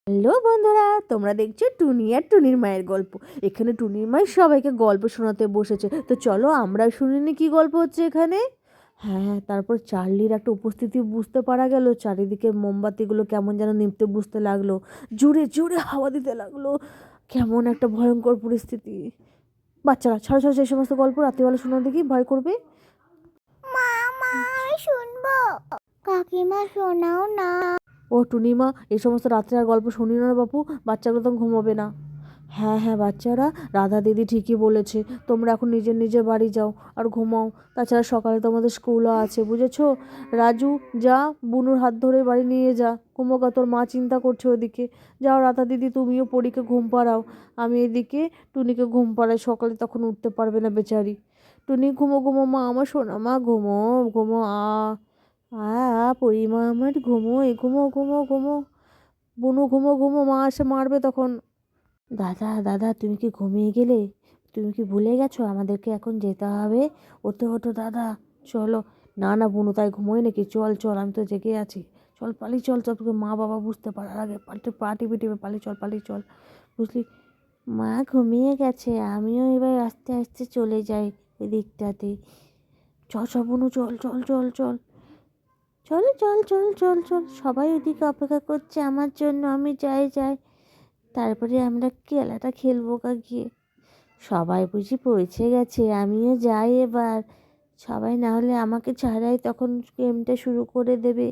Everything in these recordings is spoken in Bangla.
হ্যালো বন্ধুরা, তোমরা দেখছো টুনি আর টুনির মায়ের গল্প। এখানে টুনির মায়ের সবাইকে গল্প শোনাতে বসেছে। তো চলো আমরা শুনিনি কি গল্প হচ্ছে এখানে। হ্যাঁ, তারপর চার্লির একটা উপস্থিতি বুঝতে পারা গেল। চারিদিকে মোমবাতিগুলো কেমন যেন নিভতে বুঝতে লাগলো, জোরে জোরে হাওয়া দিতে লাগলো। কেমন একটা ভয়ঙ্কর পরিস্থিতি। বাচ্চারা ছাড়ো ছাড়ো, সেই সমস্ত গল্প রাত্রিবেলা শোনা দেখি, ভয় করবে। মা মা আমি শুনবো। কাকিমা শোনাও না। ও টুনিমা, এই সমস্ত রাত্রে আর গল্প শুনি না বাপু, বাচ্চাগুলো তো ঘুমাবে না। হ্যাঁ হ্যাঁ বাচ্চারা, রাধা দিদি ঠিকই বলেছে, তোমরা এখন নিজের নিজের বাড়ি যাও আর ঘুমাও। তাছাড়া সকালে তোমাদের স্কুলও আছে, বুঝেছো? রাজু, যা বুনুর হাত ধরে বাড়ি নিয়ে যা। কুমোকা, তোর মা চিন্তা করছে ওদিকে। যাও রাধা দিদি, তুমিও পরীকে ঘুম পাড়াও। আমি এদিকে টুনিকে ঘুম পাড়াই, সকালে তখন উঠতে পারবে না বেচারি। টুনি ঘুমো ঘুমো মা, আমার সোনা মা, ঘুমো ঘুমো। পরিমা আমার, ঘুমো ঘুমো ঘুমো ঘুমো। বুনু ঘুমো ঘুমো, মা এসে মারবে তখন। দাদা দাদা, তুমি কি ঘুমিয়ে গেলে? তুমি কি ভুলে গেছো আমাদেরকে এখন যেতে হবে? ওঠো ওঠো দাদা, চলো। না না বুনু, তাই ঘুমোই নাকি? চল চল, আমি তো জেগে আছি। চল পালি, চল চল, তোকে মা বাবা বুঝতে পারার আগে পাল্টে পা টিপে টিপে পালি, চল পালি চল। বুঝলি? মা ঘুমিয়ে গেছে, আমিও এবার আস্তে আস্তে চলে যাই এদিকটাতে। চল চল বুনু, চল চল চল চল। চল চল চল চল চল, সবাই ওদিকে অপেক্ষা করছে আমার জন্য, আমি যাই যাই। তারপরে আমরা খেলাটা খেলবো গিয়ে। সবাই বুঝি পৌঁছে গেছে, আমিও যাই এবার। সবাই না হলে আমাকে ছাড়াই তখন গেমটা শুরু করে দেবে।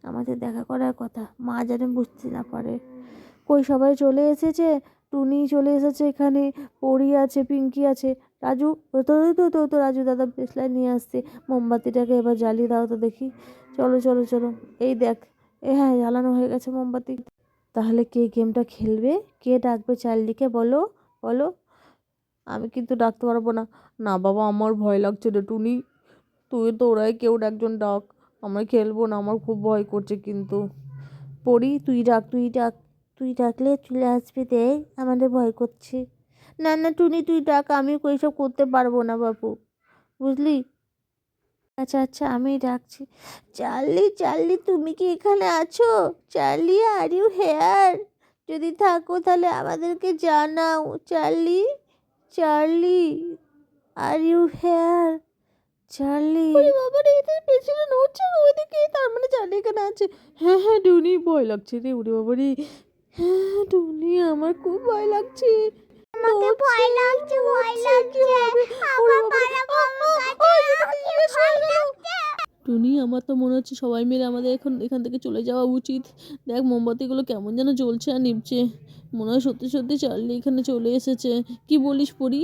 আমাদের দেখা করার কথা, মা যেন বুঝতে না পারে। কই সবাই চলে এসেছে, টুনি চলে এসেছে এখানে, পরি আছে, পিঙ্কি আছে। রাজু, তো রাজু দাদা পেছলায় নিয়ে আসছে। মোমবাতিটাকে এবার জ্বালিয়ে দাও তো দেখি। চলো চলো চলো, এই দেখ। হ্যাঁ, জ্বালানো হয়ে গেছে মোমবাতি। তাহলে কে গেমটা খেলবে? কে ডাকবে চার্লিকে, বলো বলো। আমি কিন্তু ডাকতে পারবো না। না বাবা, আমার ভয় লাগছে রে টুনি। তুই তো ওরাই কেউ একজন ডাক, আমরা খেলবো না, আমার খুব ভয় করছে কিন্তু। পড়ি, তুই ডাক তুই ডাক। তুই ডাকলে চলে আসবে, দেখ আমাদের ভয় করছে। না না টুনি, তুই ডাক, আমি ওইসব করতে পারবো না বাপু, বুঝলি? আচ্ছা আচ্ছা, আমি ডাকছি। চার্লি চার্লি, তুমি কি এখানে আছো? Charlie, are you here? যদি থাকো তাহলে আমাদেরকে জানাও। Charlie Charlie, are you here? Charlie, ওরে বাবা রে, এদের পেছনে নড়ছে ওইদিকে, তার মানে চার্লি এখানে আছে। হ্যাঁ হ্যাঁ টুনি, ভয় লাগছে রে, ওরে বাবা রে। হ্যাঁ টুনি, আমার খুব ভয় লাগছে। আমাকে ভয় লাগছে, ভয় লাগছে। আমার পালাবো, আমার কাছে ভয় লাগছে। টুনি, আমার তো মনে হচ্ছে সবাই মিলে আমাদের এখান থেকে চলে যাওয়া উচিত। দেখ মোমবাতিগুলো কেমন যেন জ্বলছে আর নিভছে। মনে হয় সত্যি সত্যি চার্লি এখানে চলে এসেছে। কি বলিস পরি?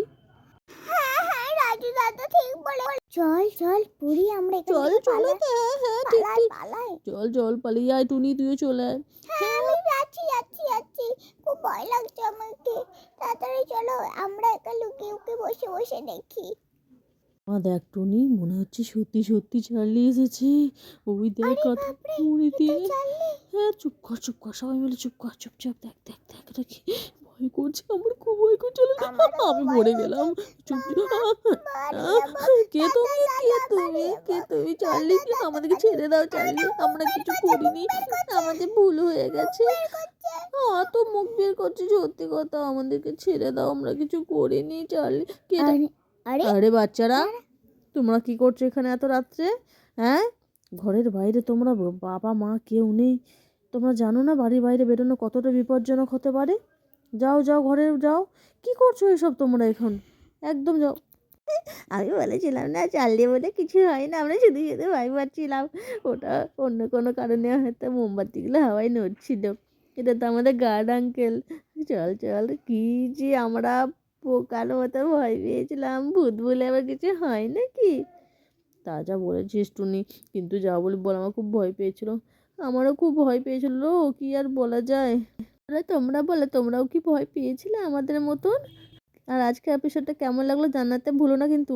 হ্যাঁ হ্যাঁ, রাজু দাদা ঠিক বলে। চল চল পুরি, আমরা এখান চল থেকে চলো, পালাই। হ্যাঁ হ্যাঁ ঠিক পালাই ঠিক। পালাই। চল চল পালিয়ে আয় টুনি, তুইও চলে আয়। হ্যাঁ আমি যাচ্ছি যাচ্ছি যাচ্ছি। খুব ভয় লাগছে আমাকে। তাড়াতাড়ি চলো, আমরা একা লুকিয়ে লুকিয়ে বসে বসে দেখি। দেখ টুনি, মনে হচ্ছে সত্যি সত্যি চার্লি এসেছে। ওই দেখ আরে কাঁথা বাপরে, মুড়ি এটা দিয়ে। চাললি। হ্যাঁ, চুপ কর চুপ কর, সবাই মিলে চুপ কর, চুপচাপ দেখ দেখ দেখ দেখি। ভয় করছে, আমার খুব ভয় করছে। আমারও খুব আমি ভয় পড়ে করছে। গেলাম। চুপ বাবা, বাড়ি যাবো। কে দাদা তুমি, কে দাদা বাড়ি তুমি, যাবো। কে তুমি? চার্লি, দাদা দাদা আমাদেরকে বাড়ি। ছেড়ে দাও দাদা চার্লি, মুখ আমরা বের কিছু করছে, মুখ করিনি। বের করছে। আমাদের ভুল হয়ে মুখ গেছে। বের করছে। তো মুখ বের করছি, সত্যি কথা, আমাদেরকে ছেড়ে দাও, আমরা কিছু করিনি চার্লি। কেটা? আরে আরে আরে বাচ্চারা, কারা? তোমরা কি করছো এখানে এত রাত্রে? হ্যাঁ, ঘরের বাইরে তোমরা, বাবা মা কেউ নেই। তোমরা জানো না বাড়ির বাইরে বেরোনো কতটা বিপজ্জনক হতে পারে? যাও যাও, ঘরে যাও। কি করছো এসব তোমরা এখন? একদম যাও। আমি বলেছিলাম না, চার্লি বলে কিছু হয় না, আমরা শুধু শুধু ভয় পাচ্ছিলাম। ওটা অন্য কোনো কারণে হয়তো মোমবাতিগুলো হাওয়ায় নড়ছিল। এটা তো আমাদের গার্ড আঙ্কেল। চল চল, কি যে আমরা বোকার মতো ভয় পেয়েছিলাম, ভূত বলে আবার কিছু হয় নাকি? তা যা বলেছিস টুনি, কিন্তু যা বলি বল, আমার খুব ভয় পেয়েছিল। আমারও খুব ভয় পেয়েছিল, কি আর বলা যায়। আরে তোমরা বলে, তোমরাও কি ভয় পেয়েছিলে আমাদের মতন? আর আজকের এপিসোডটা কেমন লাগলো জানাতে ভুলো না কিন্তু।